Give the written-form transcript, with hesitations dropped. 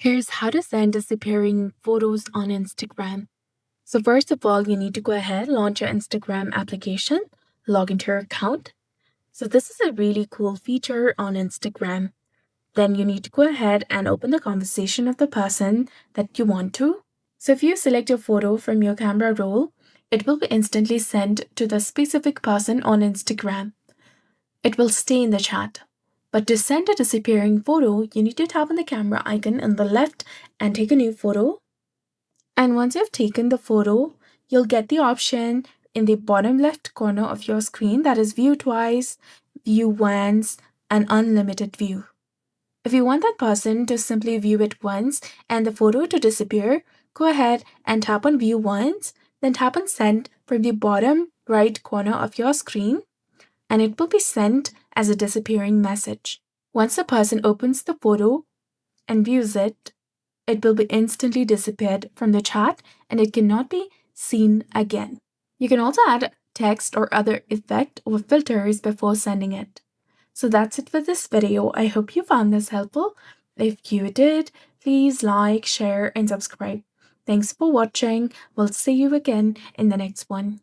Here's how to send disappearing photos on Instagram. So first of all, you need to go ahead, launch your Instagram application, log into your account. So this is a really cool feature on Instagram. Then you need to go ahead and open the conversation of the person that you want to. So if you select your photo from your camera roll, it will be instantly sent to the specific person on Instagram. It will stay in the chat. But to send a disappearing photo, you need to tap on the camera icon on the left and take a new photo. And once you've taken the photo, you'll get the option in the bottom left corner of your screen that is view twice, view once, and unlimited view. If you want that person to simply view it once and the photo to disappear, go ahead and tap on view once, then tap on send from the bottom right corner of your screen, and it will be sent as a disappearing message. Once the person opens the photo and views it, it will be instantly disappeared from the chat and it cannot be seen again. You can also add text or other effect or filters before sending it. So that's it for this video. I hope you found this helpful. If you did, please like, share, and subscribe. Thanks for watching. We'll see you again in the next one.